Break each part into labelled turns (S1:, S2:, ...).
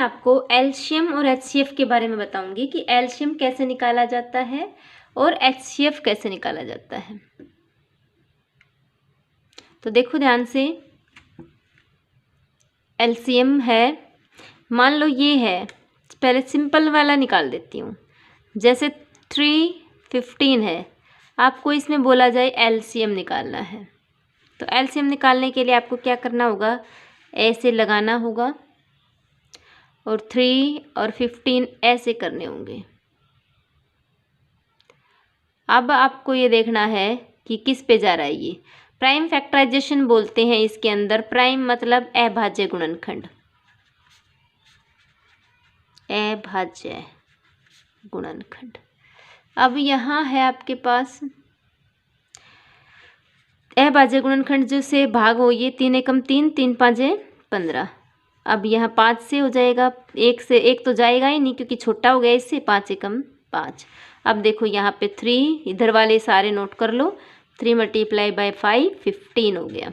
S1: आपको एलसीएम और एचसीएफ के बारे में बताऊंगी कि एलसीएम कैसे निकाला जाता है और एचसीएफ कैसे निकाला जाता है। तो देखो ध्यान से, एलसीएम है, मान लो ये है, पहले सिंपल वाला निकाल देती हूँ। जैसे 315 है, आपको इसमें बोला जाए एलसीएम निकालना है, तो एलसीएम निकालने के लिए आपको क्या करना होगा, ऐसे लगाना होगा और 3 और 15 ऐसे करने होंगे। अब आपको ये देखना है कि किस पे जा रहा है। ये प्राइम फैक्टराइजेशन बोलते हैं इसके अंदर। प्राइम मतलब अभाज्य गुणनखंड, अभाज्य गुणनखंड। अब यहाँ है आपके पास अभाज्य गुणनखंड जो से भाग हो, ये 3 एकम 3, 3 पाँचे 15। अब यहाँ 5 से हो जाएगा, 1 से 1 तो जाएगा ही नहीं क्योंकि छोटा हो गया इससे, 5 एकम 5। अब देखो यहाँ पे 3, इधर वाले सारे नोट कर लो, 3 × 5 15 हो गया।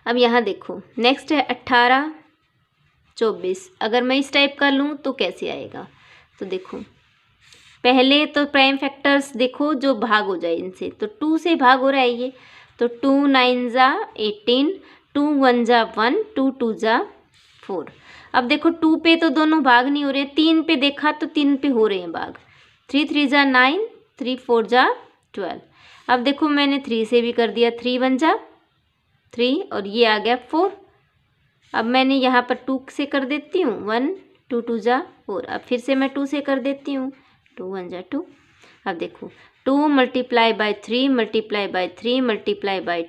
S1: अब यहाँ देखो नेक्स्ट है 18 24। अगर मैं इस टाइप का लूँ तो कैसे आएगा, तो देखो पहले तो प्राइम फैक्टर्स देखो जो भाग हो जाए इनसे, तो 2 से भाग हो रहा है ये, तो 2 9 जा 18, 2 1 जा 1, 2 2 जा 4। अब देखो 2 पे तो दोनों भाग नहीं हो रहे, 3 पे देखा तो 3 पे हो रहे हैं भाग, 3 3 जा 9, 3 4 जा 12। अब देखो मैंने 3 से भी कर दिया, 3 1 जा 3 और ये आ गया 4। अब मैंने यहाँ पर 2 से कर देती हूँ 1, 2 2 जा 4। अब फिर से मैं 2 से कर देती हूँ, 2 1 जा 2। अब देखो 2 × 3 × 3 ×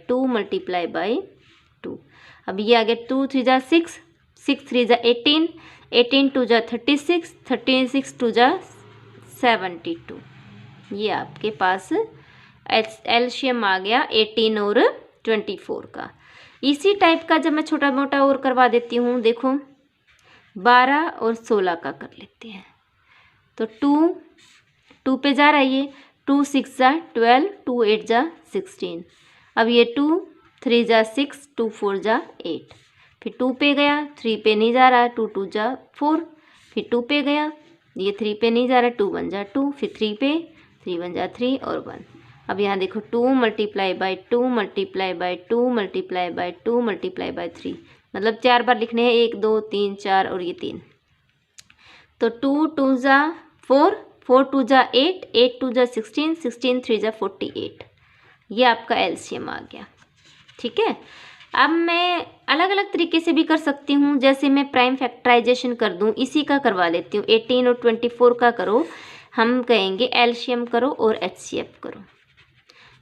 S1: 2 × 2। अब ये आ गया 2 3 जा 6, 6 3 जा 18, 18 2 जा 36, 36 2 जा 72। ये आपके पास एलसीएम आ गया 18 और 24 का। इसी टाइप का जब मैं छोटा मोटा और करवा देती हूँ, देखो 12 और 16 का कर लेते हैं। तो 2 पे जा रहा है ये, 2 6 जा 12, 2 8 जा 16। अब ये 2 3 जा 6, 2 4 जा 8। फिर 2 पे गया, 3 पे नहीं जा रहा, 2 2 जा 4। फिर 2 पे गया, ये 3 पे नहीं जा रहा, 2 1 जा 2। फिर 3 पे, 3 1 जा 3 और 1। अब यहाँ देखो 2 × 2 × 2 × 2 × 3, मतलब 4 बार लिखने हैं, 1 2 3 4 और ये 3। तो 2 2 जा 4, 4 2 जा 8, 8 2 जा 16, 16 3 जा 48। ये आपका एलसीएम आ गया। ठीक है, अब मैं अलग अलग तरीके से भी कर सकती हूँ। जैसे मैं प्राइम फैक्टराइजेशन कर दूँ, इसी का करवा लेती हूँ, 18 और 24 का करो। हम कहेंगे एलसीएम करो और एचसीएफ करो,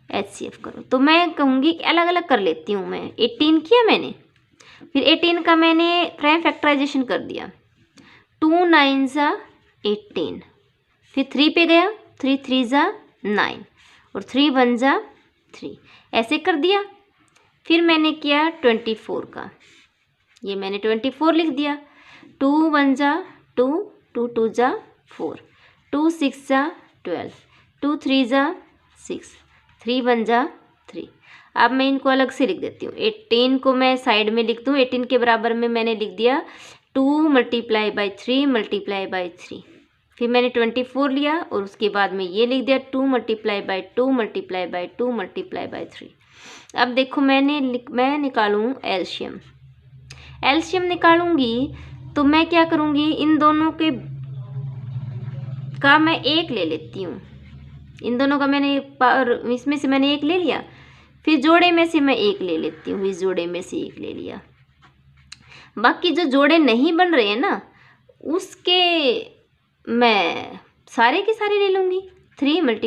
S1: एचसीएफ करो। तो मैं कहूँगी कि अलग अलग कर लेती हूँ। मैं 18 किया मैंने, फिर 18 का मैंने प्राइम फैक्टराइजेशन कर दिया, 2 9 जा 18। फिर 3 पे गया, 3 3 जा 9 और 3 1 जा 3, ऐसे कर दिया। फिर मैंने किया 24 का, ये मैंने 24 लिख दिया, 2 1 जा 2, 2 2 जा 4, 2 6 जा 12, 2 3 जा 6, 3 1 जा 3। अब मैं इनको अलग से लिख देती हूँ। 18 को मैं साइड में लिख दूँ, 18 के बराबर में मैंने लिख दिया 2 × 3 × 3। फिर मैंने 24 लिया और उसके बाद में ये लिख दिया 2 × 2 × 2 × 3। अब देखो मैं निकालूँ एलसीएम। एलसीएम निकालूंगी तो मैं क्या करूँगी, इन दोनों के का मैं 1 ले लेती हूँ। इन दोनों का मैंने इसमें से मैंने 1 ले लिया, फिर जोड़े में से मैं 1 ले लेती हूँ, इस जोड़े में से 1 ले लिया। बाकी जो जोड़े नहीं बन रहे हैं ना, उसके मैं सारे के सारे ले लूँगी। 3 ×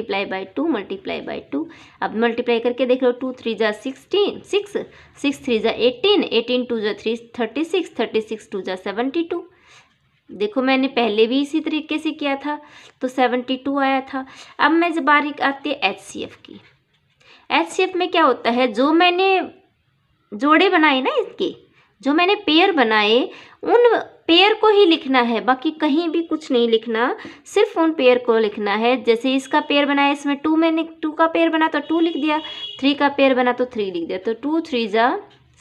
S1: 2 × 2। अब मल्टीप्लाई करके देख लो, 2 3 जा 16, 6 6 3 जा 18, 18 2 जा 3 36, 36 2 जा 72। देखो मैंने पहले भी इसी तरीके से किया था तो 72 आया था। अब मैं जब बारी आती है एचसीएफ की, एचसीएफ में क्या होता है, जो मैंने जोड़े बनाए ना, इसके जो मैंने पेयर बनाए, उन पेयर को ही लिखना है, बाकी कहीं भी कुछ नहीं लिखना, सिर्फ उन पेयर को लिखना है। जैसे इसका पेयर बनाया, इसमें 2 मैंने 2 का पेयर बना तो 2 लिख दिया, 3 का पेयर बना तो 3 लिख दिया, तो 2 3 जा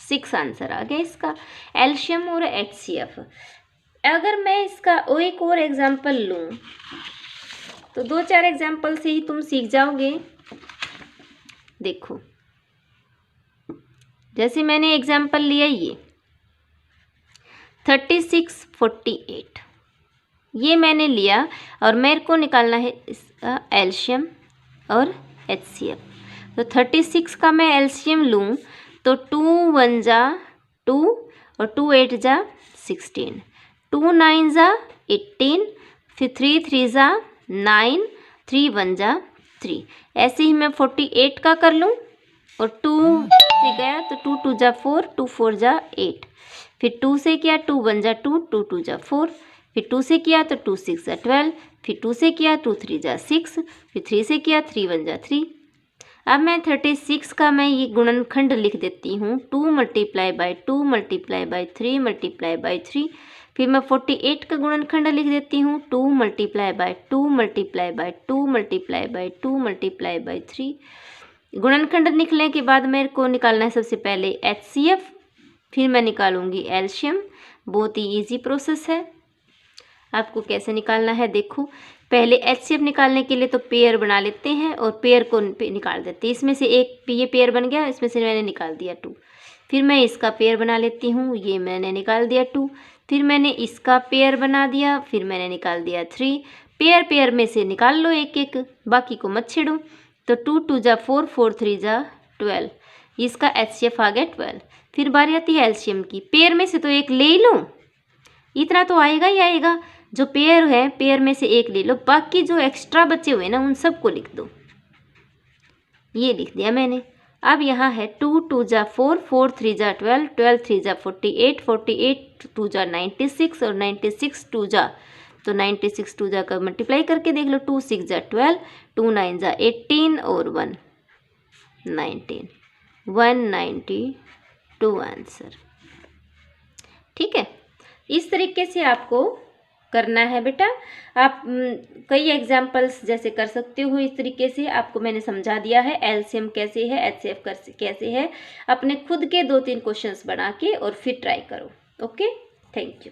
S1: 6 आंसर आ गया इसका। एलसीएम और एचसीएफ अगर मैं इसका एक और एग्जाम्पल लूँ तो 2-4 एग्जाम्पल से ही तुम सीख जाओगे। देखो, जैसे मैंने एग्जाम्पल लिया ये 36, 48, ये मैंने लिया और मेरे को निकालना है इसका एलसीएम और एचसीएफ। तो 36 का मैं एलसीएम लूँ तो 2 1 जा 2 और 2 8 जा 16, 2 9 जा 18, फिर 3 3 जा 9, 3 1 जा 3। ऐसे ही मैं 48 का कर लूँ और 2 से गया तो 2 2 जा 4, 2 4 जा 8, फिर 2 से किया 2 1 जा 2, 2 2 जा 4, फिर 2 से किया तो 2 6 जा 12, फिर 2 से किया 2 3 जा 6, फिर 3 से किया 3 1 जा 3। अब मैं 36 का मैं ये गुणनखंड लिख देती हूँ 2 multiply by 2 multiply by 3 multiply by 3। फिर मैं 48 का गुणनखंड लिख देती हूँ 2 multiply by 2 multiply by 2 multiply by 2 multiply by 3। गुणनखंड निकलने के बाद मेरे को निकालना है सबसे पहले एचसीएफ, फिर मैं निकालूंगी एलसीएम। बहुत ही इजी प्रोसेस है। आपको कैसे निकालना है देखो, पहले एचसीएफ निकालने के लिए तो पेयर बना लेते हैं और पेयर को निकाल देते हैं। इसमें से एक ये पेयर बन गया, इसमें से मैंने निकाल दिया 2। फिर मैं इसका पेयर बना लेती हूँ, ये मैंने निकाल दिया 2। फिर मैंने इसका पेयर बना दिया, फिर मैंने निकाल दिया 3। पेयर पेयर में से निकाल लो एक एक, बाकी को मत छेड़ो। तो 2 2 जा 4, 4 3 जा 12, इसका एचसीएफ आ गया 12। फिर बारी आती है एलसीएम की, पेयर में से तो एक ले ही लो, इतना तो आएगा ही आएगा। जो पेयर है पेयर में से एक ले लो, बाकी जो एक्स्ट्रा बचे हुए ना उन सबको लिख दो। ये लिख दिया मैंने। अब यहाँ है 2 2 जा 4, 4 3 जा 12, 12 3 जा 48, 48 2 जा 96 और 96 2 जा, तो 96 2 जा का मल्टीप्लाई करके देख लो। 2 6 जा 12, 2 9 जा 18 और 1 19, 192 आंसर। ठीक है, इस तरीके से आपको करना है बेटा। आप कई एग्जाम्पल्स जैसे कर सकते हो इस तरीके से। आपको मैंने समझा दिया है एलसीएम कैसे है, एचसीएफ कैसे है। अपने खुद के 2-3 क्वेश्चंस बना के और फिर ट्राई करो। Okay, thank you.